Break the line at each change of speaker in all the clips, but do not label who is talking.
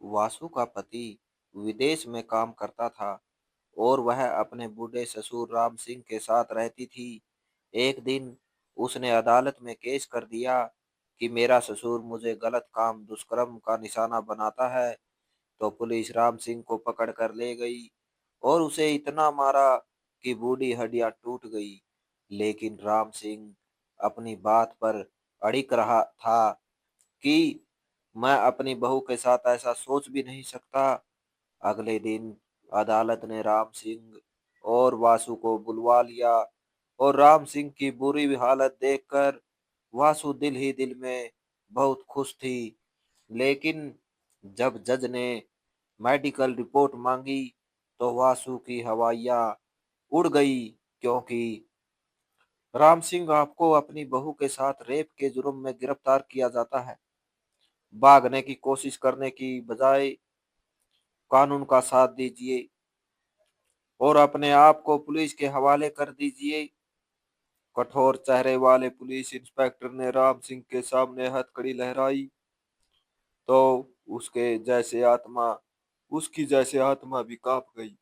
वासु का पति विदेश में काम करता था और वह अपने बूढ़े ससुर राम सिंह के साथ रहती थी। एक दिन उसने अदालत में केस कर दिया कि मेरा ससुर मुझे गलत काम दुष्कर्म का निशाना बनाता है। तो पुलिस राम सिंह को पकड़ कर ले गई और उसे इतना मारा कि बूढ़ी हड्डियां टूट गई। लेकिन राम सिंह अपनी बात पर अड़िग रहा था कि मैं अपनी बहू के साथ ऐसा सोच भी नहीं सकता। अगले दिन अदालत ने राम सिंह और वासु को बुलवा लिया और राम सिंह की बुरी हालत देखकर वासु दिल ही दिल में बहुत खुश थी। लेकिन जब जज ने मेडिकल रिपोर्ट मांगी तो वासु की हवाइयां उड़ गई, क्योंकि राम सिंह आपको अपनी बहू के साथ रेप के जुर्म में गिरफ्तार किया जाता है। भागने की कोशिश करने की बजाय कानून का साथ दीजिए और अपने आप को पुलिस के हवाले कर दीजिए। कठोर चेहरे वाले पुलिस इंस्पेक्टर ने राम सिंह के सामने हथकड़ी लहराई तो उसके जैसे आत्मा उसकी जैसे आत्मा भी कांप गई।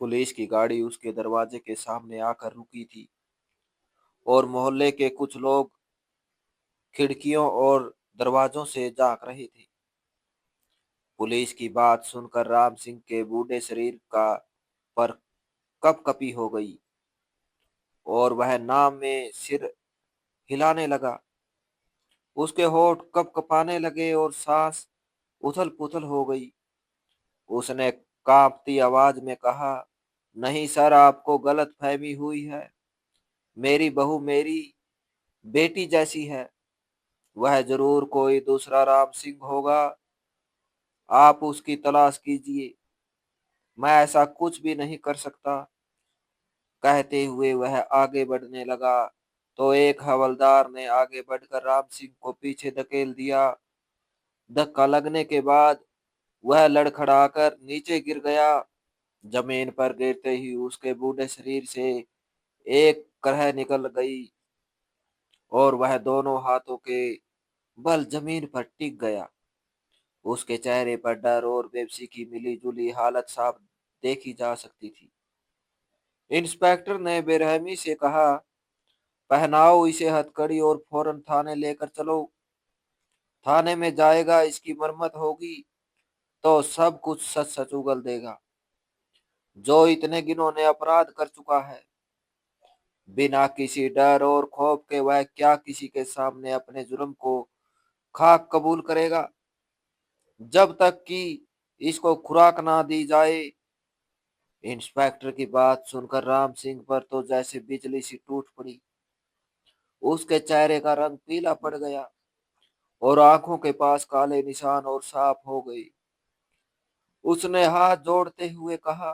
पुलिस की गाड़ी उसके दरवाजे के सामने आकर रुकी थी और मोहल्ले के कुछ लोग खिड़कियों और दरवाजों से झांक रहे थे। पुलिस की बात सुनकर राम सिंह के बूढ़े शरीर का पर कपकपी हो गई और वह नाम में सिर हिलाने लगा। उसके होंठ कपकपाने लगे और सांस उथल पुथल हो गई। उसने कांपती आवाज में कहा, नहीं सर, आपको गलत फहमी हुई है। मेरी बहू मेरी बेटी जैसी है। वह जरूर कोई दूसरा राम सिंह होगा। आप उसकी तलाश कीजिए। मैं ऐसा कुछ भी नहीं कर सकता। कहते हुए वह आगे बढ़ने लगा तो एक हवलदार ने आगे बढ़कर राम सिंह को पीछे धकेल दिया। धक्का लगने के बाद वह लड़खड़ाकर नीचे गिर गया। जमीन पर गिरते ही उसके बूढ़े शरीर से एक करह निकल गई और वह दोनों हाथों के बल जमीन पर टिक गया। उसके चेहरे पर डर और बेबसी की मिली जुली हालत साफ देखी जा सकती थी। इंस्पेक्टर ने बेरहमी से कहा, पहनाओ इसे हथकड़ी और फौरन थाने लेकर चलो। थाने में जाएगा, इसकी मरम्मत होगी तो सब कुछ सच सच उगल देगा। जो इतने दिनों ने अपराध कर चुका है, बिना किसी डर और खौफ के वह क्या किसी के सामने अपने जुर्म को खाक कबूल करेगा, जब तक कि इसको खुराक ना दी जाए। इंस्पेक्टर की बात सुनकर राम सिंह पर तो जैसे बिजली सी टूट पड़ी। उसके चेहरे का रंग पीला पड़ गया और आंखों के पास काले निशान और साफ हो गई। उसने हाथ जोड़ते हुए कहा,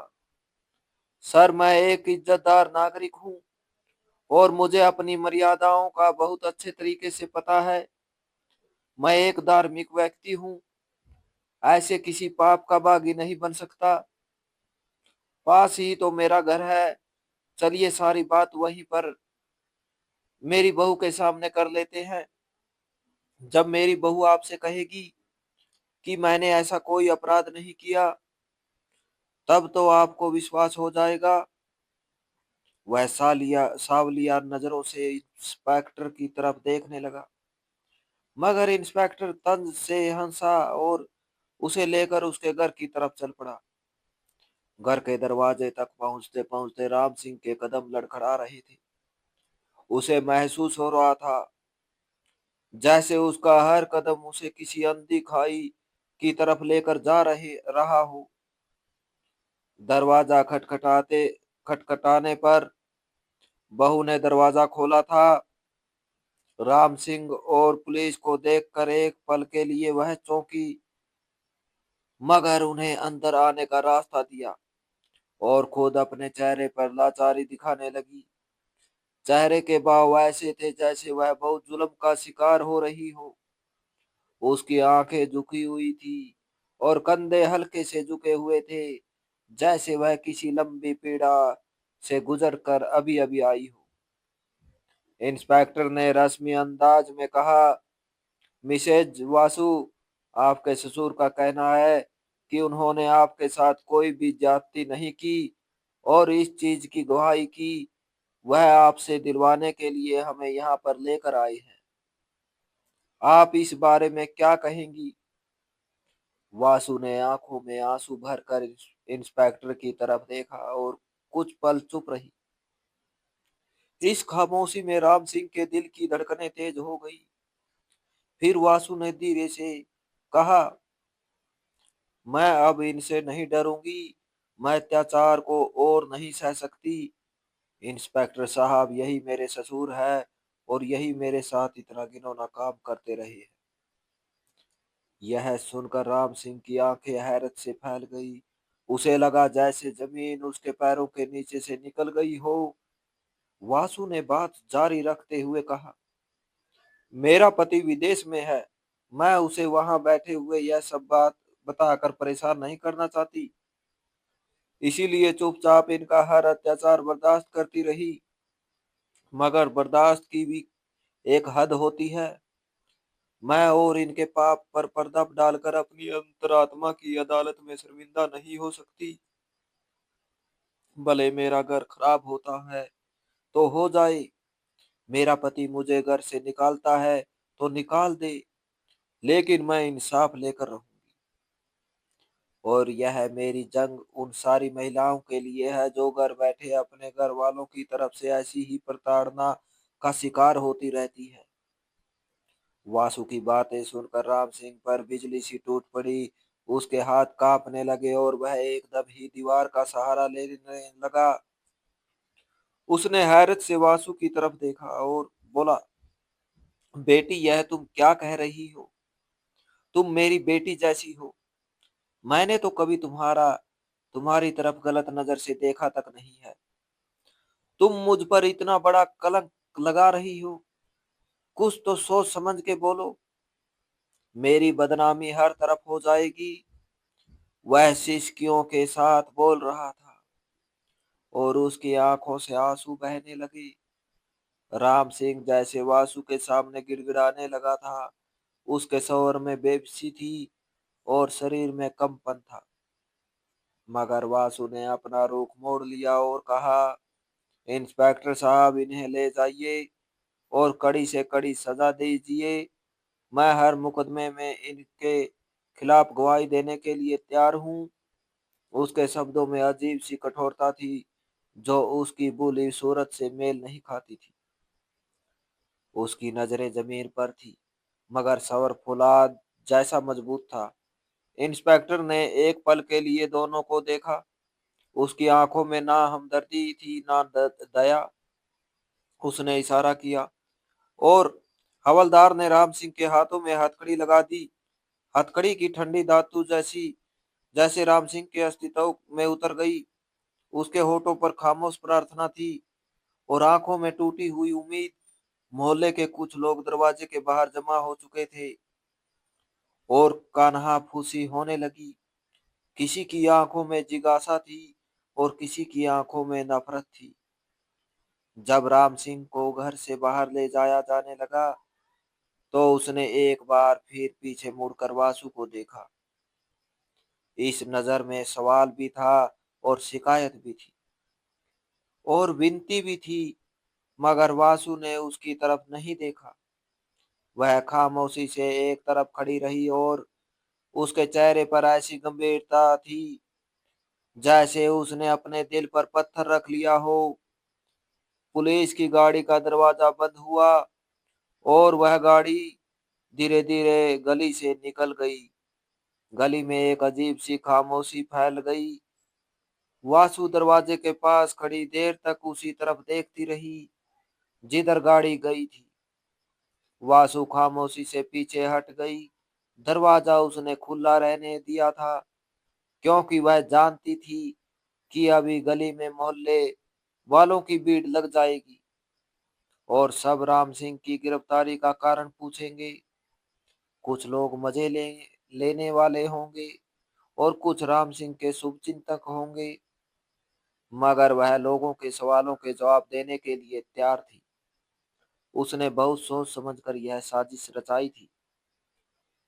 सर, मैं एक इज्जतदार नागरिक हूँ और मुझे अपनी मर्यादाओं का बहुत अच्छे तरीके से पता है। मैं एक धार्मिक व्यक्ति हूँ, ऐसे किसी पाप का बागी नहीं बन सकता। पास ही तो मेरा घर है। चलिए सारी बात वहीं पर मेरी बहू के सामने कर लेते हैं। जब मेरी बहू आपसे कहेगी कि मैंने ऐसा कोई अपराध नहीं किया, तब तो आपको विश्वास हो जाएगा। वह सावलिया नजरों से इंस्पेक्टर की तरफ देखने लगा, मगर इंस्पेक्टर तंज से हंसा और उसे लेकर उसके घर की तरफ चल पड़ा। घर के दरवाजे तक पहुंचते पहुंचते राम सिंह के कदम लड़खड़ा रहे थे। उसे महसूस हो रहा था जैसे उसका हर कदम उसे किसी अंधी खाई की तरफ लेकर जा रहे रहा हो। दरवाजा खटखटाने पर बहू ने दरवाजा खोला था। राम सिंह और पुलिस को देखकर एक पल के लिए वह चौंकी, मगर उन्हें अंदर आने का रास्ता दिया और खुद अपने चेहरे पर लाचारी दिखाने लगी। चेहरे के भाव ऐसे थे जैसे वह बहुत जुल्म का शिकार हो रही हो। उसकी आंखें झुकी हुई थी और कंधे हल्के से झुके हुए थे, जैसे वह किसी लंबी पीड़ा से गुजर कर अभी अभी आई हो। इंस्पेक्टर ने रस्मी अंदाज में कहा, मिसेज वासु, आपके ससुर का कहना है कि उन्होंने आपके साथ कोई भी ज्यादती नहीं की और इस चीज की गवाही की वह आपसे दिलवाने के लिए हमें यहाँ पर लेकर आए हैं। आप इस बारे में क्या कहेंगी? वासु ने आंखों में आंसू भरकर इंस्पेक्टर की तरफ देखा और कुछ पल चुप रही। इस खामोशी में राम सिंह के दिल की धड़कनें तेज हो गई। फिर वासु ने धीरे से कहा, मैं अब इनसे नहीं डरूंगी। मैं अत्याचार को और नहीं सह सकती। इंस्पेक्टर साहब, यही मेरे ससुर है और यही मेरे साथ इतना घिनौना काम करते रहे हैं। यह सुनकर राम सिंह की आंखें हैरत से फैल गई। उसे लगा जैसे जमीन उसके पैरों के नीचे से निकल गई हो। वासु ने बात जारी रखते हुए कहा, मेरा पति विदेश में है। मैं उसे वहां बैठे हुए यह सब बात बताकर परेशान नहीं करना चाहती। इसीलिए चुपचाप इनका हर अत्याचार बर्दाश्त करती रही। मगर बर्दाश्त की भी एक हद होती है। मैं और इनके पाप पर पर्दा डालकर अपनी अंतरात्मा की अदालत में शर्मिंदा नहीं हो सकती। भले मेरा घर खराब होता है तो हो जाए। मेरा पति मुझे घर से निकालता है तो निकाल दे, लेकिन मैं इंसाफ लेकर रहूंगी। और यह मेरी जंग उन सारी महिलाओं के लिए है जो घर बैठे अपने घर वालों की तरफ से ऐसी ही प्रताड़ना का शिकार होती रहती है। वासु की बातें सुनकर राम सिंह पर बिजली सी टूट पड़ी। उसके हाथ कांपने लगे और वह एकदम ही दीवार का सहारा लेने लगा। उसने हैरत से वासु की तरफ देखा और बोला, बेटी, यह तुम क्या कह रही हो? तुम मेरी बेटी जैसी हो। मैंने तो कभी तुम्हारी तरफ गलत नजर से देखा तक नहीं है। तुम मुझ पर इतना बड़ा कलंक लगा रही हो। कुछ तो सोच समझ के बोलो। मेरी बदनामी हर तरफ हो जाएगी। वह सिसकियों के साथ बोल रहा था और उसकी आंखों से आंसू बहने लगे। राम सिंह जैसे वासु के सामने गिड़गिड़ाने लगा था। उसके स्वर में बेबसी थी और शरीर में कंपन था। मगर वासु ने अपना रुख मोड़ लिया और कहा, इंस्पेक्टर साहब, इन्हें ले जाइए और कड़ी से कड़ी सजा दीजिए। मैं हर मुकदमे में इनके खिलाफ गवाही देने के लिए तैयार हूँ। उसके शब्दों में अजीब सी कठोरता थी जो उसकी भूली सूरत से मेल नहीं खाती थी। उसकी नजरें जमीन पर थी मगर सवर फौलाद जैसा मजबूत था। इंस्पेक्टर ने एक पल के लिए दोनों को देखा। उसकी आंखों में ना हमदर्दी थी ना दया। उसने इशारा किया और हवलदार ने राम सिंह के हाथों में हथकड़ी लगा दी। हथकड़ी की ठंडी धातु जैसी जैसे राम सिंह के अस्तित्व में उतर गई। उसके होठों पर खामोश प्रार्थना थी और आंखों में टूटी हुई उम्मीद। मोहल्ले के कुछ लोग दरवाजे के बाहर जमा हो चुके थे और कान्हा फूसी होने लगी। किसी की आंखों में जिज्ञासा थी और किसी की आंखों में नफरत थी। जब राम सिंह को घर से बाहर ले जाया जाने लगा तो उसने एक बार फिर पीछे मुड़कर वासु को देखा। इस नजर में सवाल भी था और शिकायत भी थी और विनती भी थी। मगर वासु ने उसकी तरफ नहीं देखा। वह खामोशी से एक तरफ खड़ी रही और उसके चेहरे पर ऐसी गंभीरता थी जैसे उसने अपने दिल पर पत्थर रख लिया हो। पुलिस की गाड़ी का दरवाजा बंद हुआ और वह गाड़ी धीरे धीरे गली से निकल गई। गली में एक अजीब सी खामोशी फैल गई। वासु दरवाजे के पास खड़ी देर तक उसी तरफ देखती रही जिधर गाड़ी गई थी। वासु खामोशी से पीछे हट गई। दरवाजा उसने खुला रहने दिया था क्योंकि वह जानती थी कि अभी गली में मोहल्ले वालों की भीड़ लग जाएगी और सब राम सिंह की गिरफ्तारी का कारण पूछेंगे। कुछ लोग लेने वाले होंगे और कुछ राम सिंह के शुभचिंतक होंगे। मगर वह लोगों के सवालों के जवाब देने के लिए तैयार थी। उसने बहुत सोच समझकर यह साजिश रचाई थी।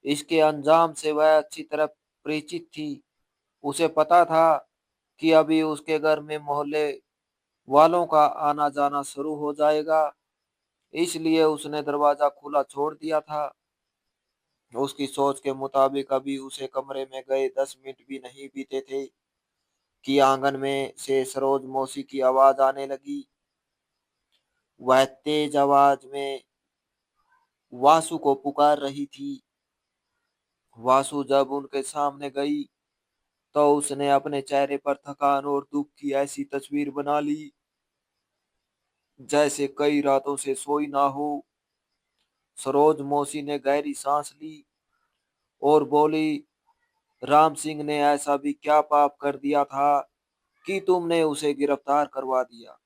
इसके अंजाम से वह अच्छी तरह परिचित थी। उसे पता था कि अभी उसके घर में मोहल्ले वालों का आना जाना शुरू हो जाएगा, इसलिए उसने दरवाजा खुला छोड़ दिया था। उसकी सोच के मुताबिक अभी उसे कमरे में गए 10 मिनट भी नहीं बीते थे कि आंगन में से सरोज मौसी की आवाज आने लगी। वह तेज आवाज में वासु को पुकार रही थी। वासु जब उनके सामने गई तो उसने अपने चेहरे पर थकान और दुख की ऐसी तस्वीर बना ली जैसे कई रातों से सोई ना हो। सरोज मौसी ने गहरी सांस ली और बोली, राम सिंह ने ऐसा भी क्या पाप कर दिया था कि तुमने उसे गिरफ्तार करवा दिया।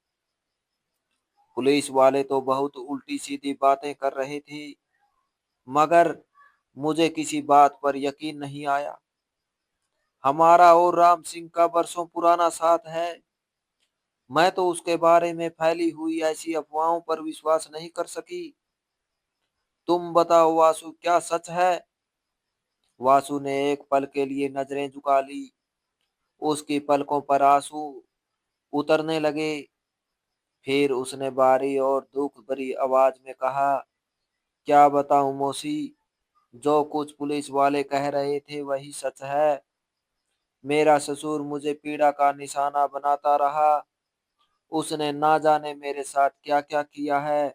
पुलिस वाले तो बहुत उल्टी सीधी बातें कर रहे थे, मगर मुझे किसी बात पर यकीन नहीं आया। हमारा और राम सिंह का बरसों पुराना साथ है। मैं तो उसके बारे में फैली हुई ऐसी अफवाहों पर विश्वास नहीं कर सकी। तुम बताओ वासु, क्या सच है? वासु ने एक पल के लिए नजरें झुका ली। उसकी पलकों पर आंसू उतरने लगे। फिर उसने भारी और दुख भरी आवाज में कहा, क्या बताऊं मौसी, जो कुछ पुलिस वाले कह रहे थे वही सच है। मेरा ससुर मुझे पीड़ा का निशाना बनाता रहा। उसने ना जाने मेरे साथ क्या क्या किया है।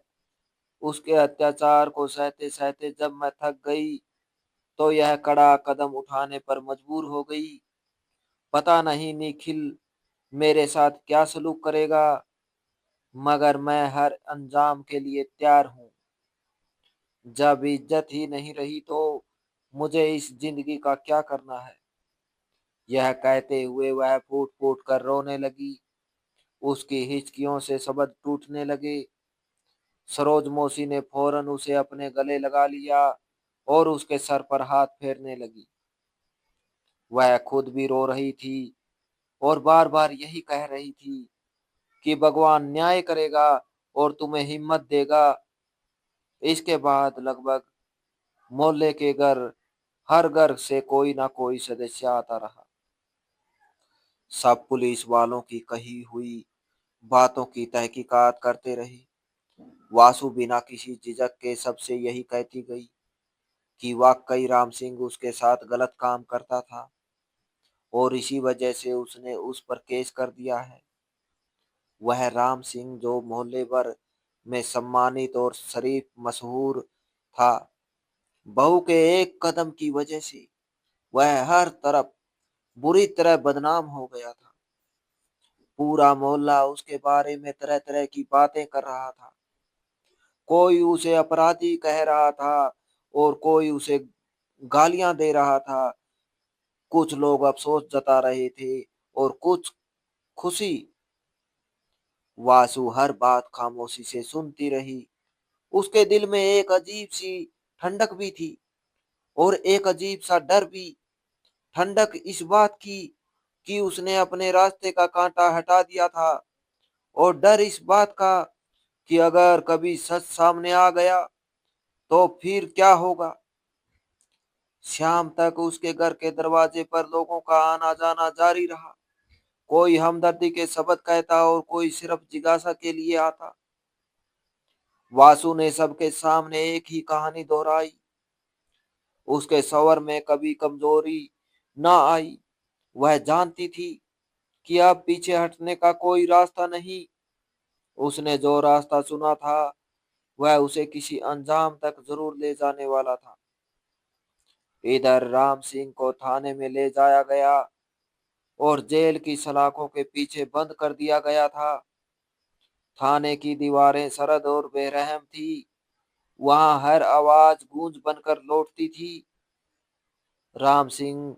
उसके अत्याचार को सहते सहते जब मैं थक गई तो यह कड़ा कदम उठाने पर मजबूर हो गई। पता नहीं निखिल मेरे साथ क्या सलूक करेगा, मगर मैं हर अंजाम के लिए तैयार हूँ। जब इज्जत ही नहीं रही तो मुझे इस जिंदगी का क्या करना है। यह कहते हुए वह फूट फूट कर रोने लगी। उसकी हिचकियों से शब्द टूटने लगे। सरोज मौसी ने फौरन उसे अपने गले लगा लिया और उसके सर पर हाथ फेरने लगी। वह खुद भी रो रही थी और बार बार यही कह रही थी कि भगवान न्याय करेगा और तुम्हें हिम्मत देगा। इसके बाद लगभग मोहल्ले के हर घर से कोई ना कोई सदस्य आता रहा। सब पुलिस वालों की कही हुई बातों की तहकीकात करते रहे। वासु बिना किसी झिझक के सबसे यही कहती गई कि वाकई राम सिंह उसके साथ गलत काम करता था और इसी वजह से उसने उस पर केस कर दिया है। वह राम सिंह जो मोहल्ले भर में सम्मानित और शरीफ मशहूर था, बहू के एक कदम की वजह से वह हर तरफ बुरी तरह बदनाम हो गया था। पूरा मोहल्ला उसके बारे में तरह तरह की बातें कर रहा था। कोई उसे अपराधी कह रहा था और कोई उसे गालियां दे रहा था। कुछ लोग अफसोस जता रहे थे और कुछ खुशी। वासु हर बात खामोशी से सुनती रही। उसके दिल में एक अजीब सी ठंडक भी थी और एक अजीब सा डर भी। ठंडक इस बात की कि उसने अपने रास्ते का कांटा हटा दिया था, और डर इस बात का कि अगर कभी सच सामने आ गया तो फिर क्या होगा। शाम तक उसके घर के दरवाजे पर लोगों का आना जाना जारी रहा। कोई हमदर्दी के शब्द कहता और कोई सिर्फ जिज्ञासा के लिए आता। वासु ने सबके सामने एक ही कहानी दोहराई। उसके स्वर में कभी कमजोरी ना आई। वह जानती थी कि अब पीछे हटने का कोई रास्ता नहीं। उसने जो रास्ता चुना था वह उसे किसी अंजाम तक जरूर ले जाने वाला था। इधर राम सिंह को थाने में ले जाया गया और जेल की सलाखों के पीछे बंद कर दिया गया था। थाने की दीवारें सरद और बेरहम थी। वहां हर आवाज गूंज बनकर लौटती थी। राम सिंह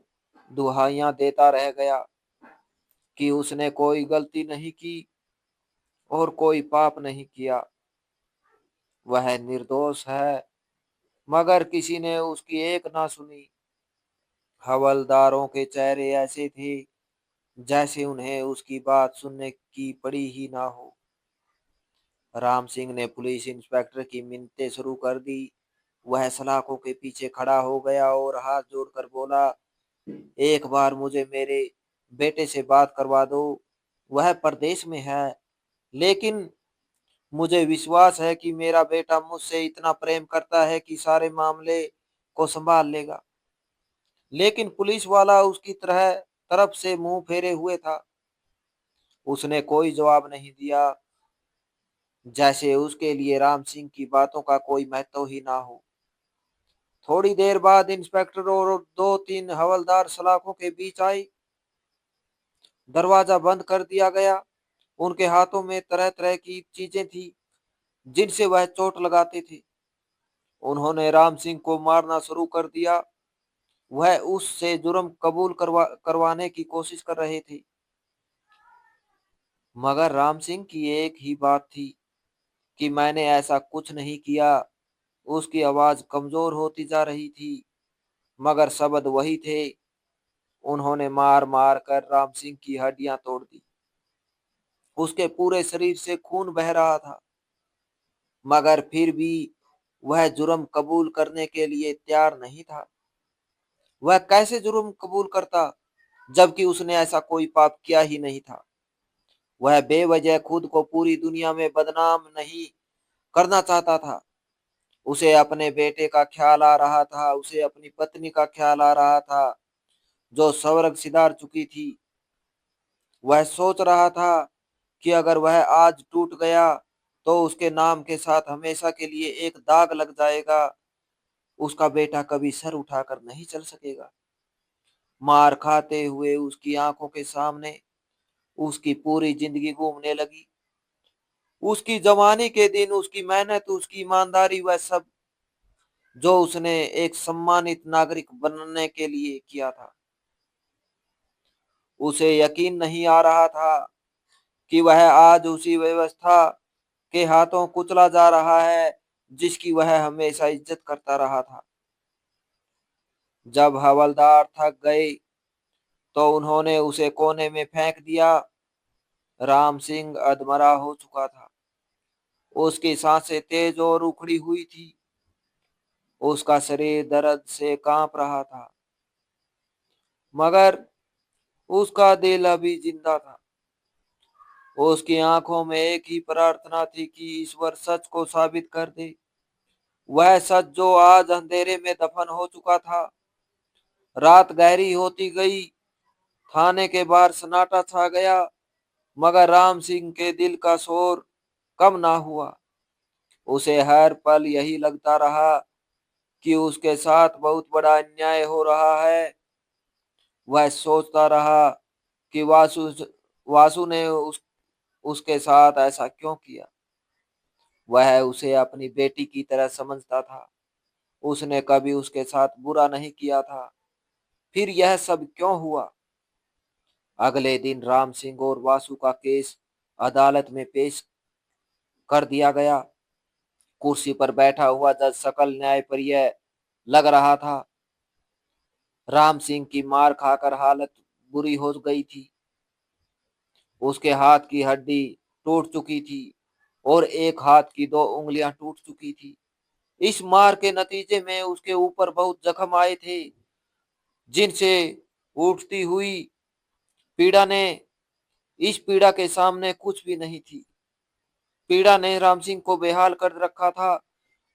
दुहाइयां देता रह गया कि उसने कोई गलती नहीं की और कोई पाप नहीं किया। वह निर्दोष है, मगर किसी ने उसकी एक ना सुनी। हवलदारों के चेहरे ऐसे थे जैसे उन्हें उसकी बात सुनने की पड़ी ही ना हो। राम सिंह ने पुलिस इंस्पेक्टर की मिन्नतें शुरू कर दी वह सलाखों के पीछे खड़ा हो गया और हाथ जोड़कर बोला, एक बार मुझे मेरे बेटे से बात करवा दो। वह परदेश में है, लेकिन मुझे विश्वास है कि मेरा बेटा मुझसे इतना प्रेम करता है कि सारे मामले को संभाल लेगा। लेकिन पुलिस वाला उसकी तरफ से मुंह फेरे हुए था। उसने कोई जवाब नहीं दिया, जैसे उसके लिए राम सिंह की बातों का कोई महत्व ही ना हो। थोड़ी देर बाद इंस्पेक्टर और दो तीन हवलदार सलाखों के बीच आए। दरवाजा बंद कर दिया गया। उनके हाथों में तरह तरह की चीजें थी जिनसे वह चोट लगाते थे। उन्होंने राम सिंह को मारना शुरू कर दिया। वह उससे जुर्म कबूल करवाने की कोशिश कर रहे थे, मगर राम सिंह की एक ही बात थी कि मैंने ऐसा कुछ नहीं किया। उसकी आवाज कमजोर होती जा रही थी, मगर शब्द वही थे। उन्होंने मार मार कर राम सिंह की हड्डियां तोड़ दी। उसके पूरे शरीर से खून बह रहा था, मगर फिर भी वह जुर्म कबूल करने के लिए तैयार नहीं था। वह कैसे जुर्म कबूल करता, जबकि उसने ऐसा कोई पाप किया ही नहीं था। वह बेवजह खुद को पूरी दुनिया में बदनाम नहीं करना चाहता था। उसे अपने बेटे का ख्याल आ रहा था, उसे अपनी पत्नी का ख्याल आ रहा था, जो स्वर्ग सिधार चुकी थी। वह सोच रहा था कि अगर वह आज टूट गया तो उसके नाम के साथ हमेशा के लिए एक दाग लग जाएगा। उसका बेटा कभी सर उठाकर नहीं चल सकेगा। मार खाते हुए उसकी आंखों के सामने उसकी पूरी जिंदगी घूमने लगी। उसकी जवानी के दिन, उसकी मेहनत, उसकी ईमानदारी, वह सब जो उसने एक सम्मानित नागरिक बनने के लिए किया था। उसे यकीन नहीं आ रहा था कि वह आज उसी व्यवस्था के हाथों कुचला जा रहा है जिसकी वह हमेशा इज्जत करता रहा था। जब हवलदार थक गए तो उन्होंने उसे कोने में फेंक दिया। राम सिंह अधमरा हो चुका था। उसकी सांसें तेज और उखड़ी हुई थी। उसका शरीर दर्द से कांप रहा था, मगर उसका दिल अभी जिंदा था। उसकी आंखों में एक ही प्रार्थना थी कि ईश्वर सच को साबित कर दे, वह सच जो आज अंधेरे में दफन हो चुका था। रात गहरी होती गई। थाने के बाहर सन्नाटा छा गया, मगर राम सिंह के दिल का शोर कम ना हुआ। उसे हर पल यही लगता रहा कि उसके साथ बहुत बड़ा अन्याय हो रहा है। वह सोचता रहा कि वासु ने उसके साथ ऐसा क्यों किया। वह उसे अपनी बेटी की तरह समझता था। उसने कभी उसके साथ बुरा नहीं किया था। फिर यह सब क्यों हुआ। अगले दिन राम सिंह और वासु का केस अदालत में पेश कर दिया गया। कुर्सी पर बैठा हुआ जज सकल न्यायप्रिय लग रहा था। राम सिंह की मार खाकर हालत बुरी हो गई थी। उसके हाथ की हड्डी टूट चुकी थी और एक हाथ की दो उंगलियां टूट चुकी थी। इस मार के नतीजे में उसके ऊपर बहुत जख्म आए थे, जिनसे उठती हुई पीड़ा ने इस पीड़ा के सामने कुछ भी नहीं थी। पीड़ा ने राम सिंह को बेहाल कर रखा था,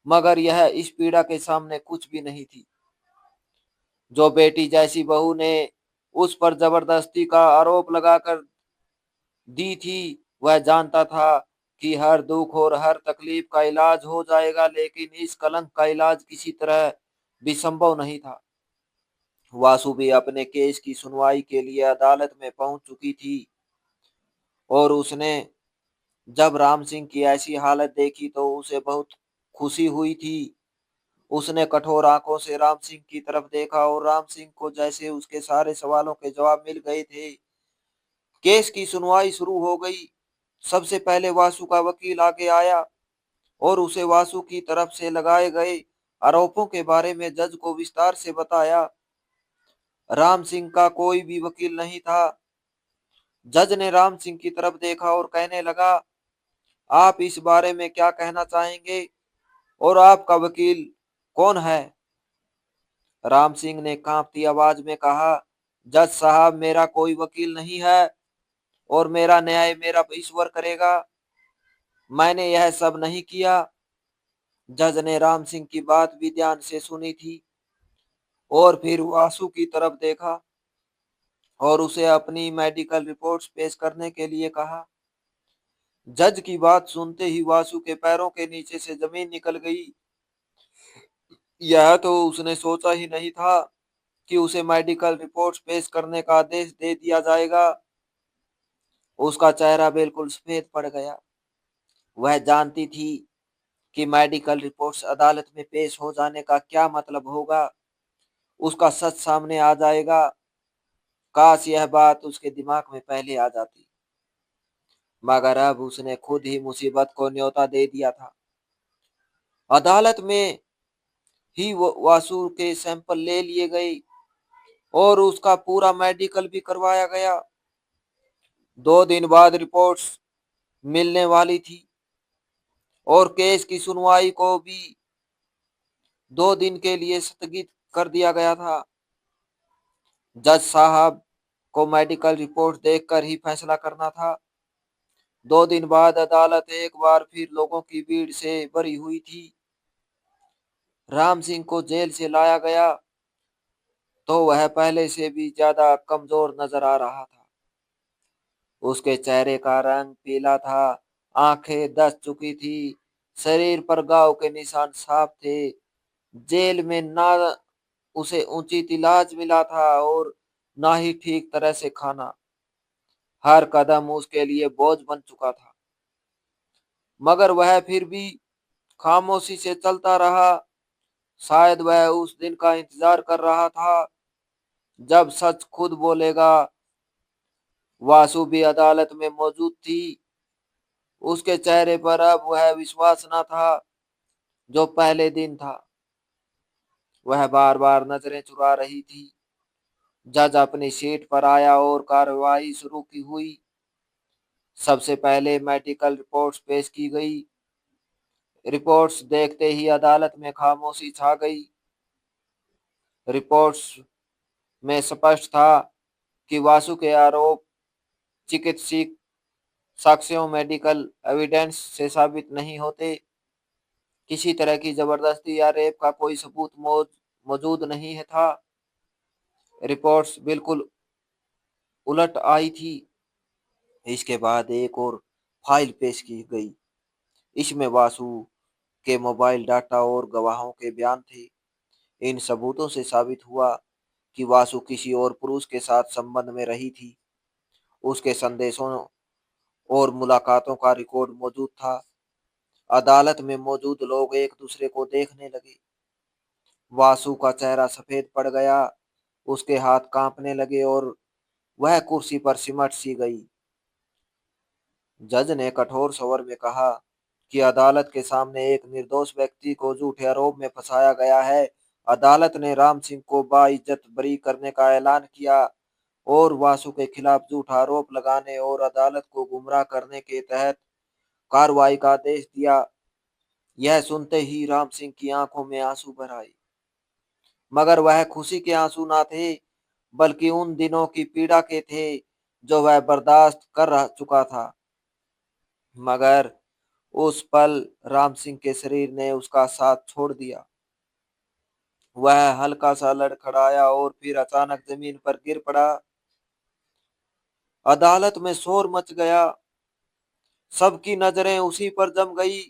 मगर यह इस पीड़ा के सामने कुछ भी नहीं थी। जो बेटी जैसी बहू ने उस पर जबरदस्ती का आरोप लगाकर दी थी, वह जानता था कि हर दुख और हर तकलीफ का इलाज हो जाएगा, लेकिन इस कलंक का इलाज किसी तरह भी संभव नहीं था। वासु भी अपने केस की सुनवाई के लिए अदालत में पहुंच चुकी थी, और उसने जब राम सिंह की ऐसी हालत देखी तो उसे बहुत खुशी हुई थी। उसने कठोर आंखों से राम सिंह की तरफ देखा और राम सिंह को जैसे उसके सारे सवालों के जवाब मिल गए थे। केस की सुनवाई शुरू हो गई। सबसे पहले वासु का वकील आगे आया और उसे वासु की तरफ से लगाए गए आरोपों के बारे में जज को विस्तार से बताया। राम सिंह का कोई भी वकील नहीं था। जज ने राम सिंह की तरफ देखा और कहने लगा, आप इस बारे में क्या कहना चाहेंगे। और आपका वकील कौन है? राम सिंह ने कांपती आवाज में कहा। जज साहब, मेरा कोई वकील नहीं है और मेरा न्याय मेरा ईश्वर करेगा। मैंने यह सब नहीं किया। जज ने राम सिंह की बात भी ध्यान से सुनी थी और फिर वासु की तरफ देखा और उसे अपनी मेडिकल रिपोर्ट्स पेश करने के लिए कहा। जज की बात सुनते ही वासु के पैरों के नीचे से जमीन निकल गई। यह तो उसने सोचा ही नहीं था कि उसे मेडिकल रिपोर्ट्स पेश करने का आदेश दे दिया जाएगा। उसका चेहरा बिल्कुल सफेद पड़ गया। वह जानती थी कि मेडिकल रिपोर्ट्स अदालत में पेश हो जाने का क्या मतलब होगा। उसका सच सामने आ जाएगा। काश यह बात उसके दिमाग में पहले आ जाती, मगर अब उसने खुद ही मुसीबत को न्योता दे दिया था। अदालत में ही वासु के सैंपल ले लिए गए और उसका पूरा मेडिकल भी करवाया गया। 2 दिन बाद रिपोर्ट्स मिलने वाली थी और केस की सुनवाई को भी 2 दिन के लिए स्थगित कर दिया गया था। जज साहब को मेडिकल रिपोर्ट देखकर ही फैसला करना था। 2 दिन बाद अदालत एक बार फिर लोगों की भीड़ से भरी हुई थी। राम सिंह को जेल से लाया गया तो वह पहले से भी ज्यादा कमजोर नजर आ रहा था। उसके चेहरे का रंग पीला था, आंखें धंस चुकी थी, शरीर पर घाव के निशान साफ थे। जेल में ना उसे उचित इलाज मिला था और ना ही ठीक तरह से खाना। हर कदम उसके लिए बोझ बन चुका था, मगर वह फिर भी खामोशी से चलता रहा। शायद वह उस दिन का इंतजार कर रहा था जब सच खुद बोलेगा। वासु भी अदालत में मौजूद थी। उसके चेहरे पर अब वह विश्वास न था जो पहले दिन था। वह बार बार नजरें चुरा रही थी। जज अपनी सीट पर आया और कार्रवाई शुरू की हुई। सबसे पहले मेडिकल रिपोर्ट्स पेश की गई। रिपोर्ट्स देखते ही अदालत में खामोशी छा गई। रिपोर्ट्स में स्पष्ट था कि वासु के आरोप चिकित्सक साक्ष्यों मेडिकल एविडेंस से साबित नहीं होते। किसी तरह की जबरदस्ती या रेप का कोई सबूत मौजूद नहीं है था। रिपोर्ट्स बिल्कुल उलट आई थी। इसके बाद एक और फाइल पेश की गई। इसमें वासु के मोबाइल डाटा और गवाहों के बयान थे। इन सबूतों से साबित हुआ कि वासु किसी और पुरुष के साथ संबंध में रही थी। उसके संदेशों और मुलाकातों का रिकॉर्ड मौजूद था। अदालत में मौजूद लोग एक दूसरे को देखने लगे। वासु का चेहरा सफेद पड़ गया। उसके हाथ कांपने लगे और वह कुर्सी पर सिमट सी गई। जज ने कठोर स्वर में कहा कि अदालत के सामने एक निर्दोष व्यक्ति को झूठे आरोप में फंसाया गया है। अदालत ने राम सिंह को बाइज्जत बरी करने का ऐलान किया और वासु के खिलाफ झूठा आरोप लगाने और अदालत को गुमराह करने के तहत कार्रवाई का आदेश दिया। यह सुनते ही राम सिंह की आंखों में आंसू भर आए, मगर वह खुशी के आंसू ना थे, बल्कि उन दिनों की पीड़ा के थे जो वह बर्दाश्त कर रह चुका था। मगर उस पल राम सिंह के शरीर ने उसका साथ छोड़ दिया। वह हल्का सा लड़खड़ाया और फिर अचानक जमीन पर गिर पड़ा। अदालत में शोर मच गया। सबकी नजरें उसी पर जम गई।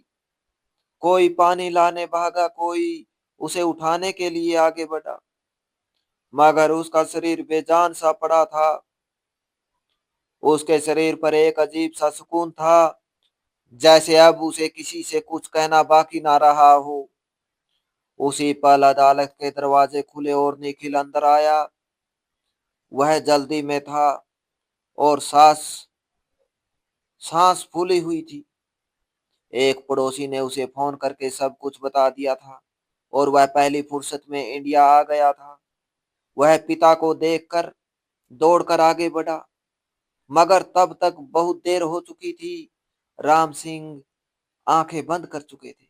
कोई पानी लाने भागा, कोई उसे उठाने के लिए आगे बढ़ा, मगर उसका शरीर बेजान सा पड़ा था। उसके शरीर पर एक अजीब सा सुकून था, जैसे अब उसे किसी से कुछ कहना बाकी ना रहा हो। उसी पल अदालत के दरवाजे खुले और निखिल अंदर आया। वह जल्दी में था और सांस सांस फूली हुई थी। एक पड़ोसी ने उसे फोन करके सब कुछ बता दिया था और वह पहली फुर्सत में इंडिया आ गया था। वह पिता को देखकर दौड़कर आगे बढ़ा, मगर तब तक बहुत देर हो चुकी थी। राम सिंह आंखें बंद कर चुके थे।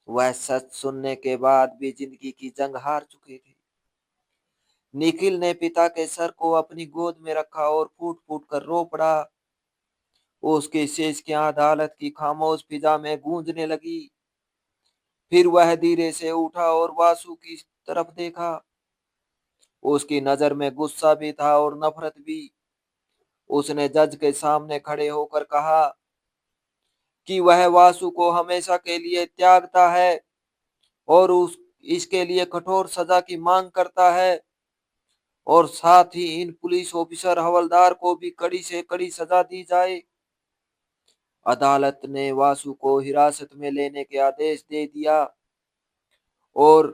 वह सच सुनने के बाद भी जिंदगी की जंग हार चुके थे। निखिल ने पिता के सर को अपनी गोद में रखा और फूट फूट कर रो पड़ा। उसकी सिसकियां अदालत की खामोश फिजा में गूंजने लगी। फिर वह धीरे से उठा और वासु की तरफ देखा। उसकी नजर में गुस्सा भी था और नफरत भी। उसने जज के सामने खड़े होकर कहा कि वह वासु को हमेशा के लिए त्यागता है और उस इसके लिए कठोर सजा की मांग करता है, और साथ ही इन पुलिस ऑफिसर हवलदार को भी कड़ी से कड़ी सजा दी जाए। अदालत ने वासु को हिरासत में लेने के आदेश दे दिया और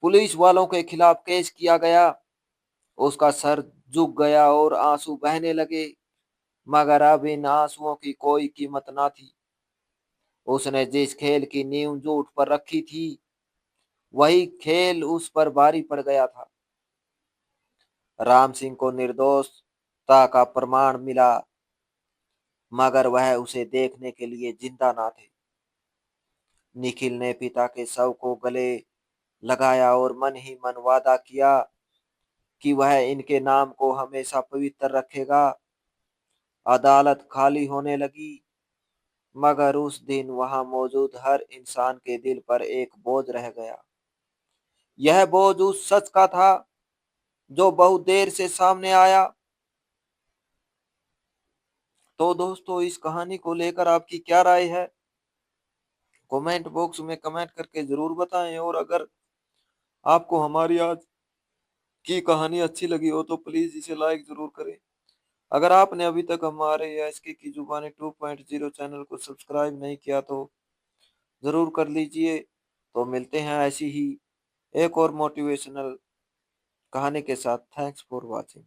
पुलिस वालों के खिलाफ केस किया गया। उसका सर झुक गया और आंसू बहने लगे, मगर अब इन आंसुओं की कोई कीमत ना थी। उसने जिस खेल की नींव झूठ पर रखी थी, वही खेल उस पर भारी पड़ गया था। राम सिंह को निर्दोषता का प्रमाण मिला, मगर वह उसे देखने के लिए जिंदा ना थे। निखिल ने पिता के शव को गले लगाया और मन ही मन वादा किया कि वह इनके नाम को हमेशा पवित्र रखेगा। अदालत खाली होने लगी, मगर उस दिन वहां मौजूद हर इंसान के दिल पर एक बोझ रह गया। यह बोझ उस सच का था जो बहुत देर से सामने आया। तो दोस्तों, इस कहानी को लेकर आपकी क्या राय है? कमेंट बॉक्स में कमेंट करके जरूर बताएं, और अगर आपको हमारी आज की कहानी अच्छी लगी हो तो प्लीज इसे लाइक जरूर करें। अगर आपने अभी तक हमारे एसके की जुबानी 2.0 चैनल को सब्सक्राइब नहीं किया तो जरूर कर लीजिए। तो मिलते हैं ऐसी ही एक और मोटिवेशनल कहानी के साथ। Thanks for watching.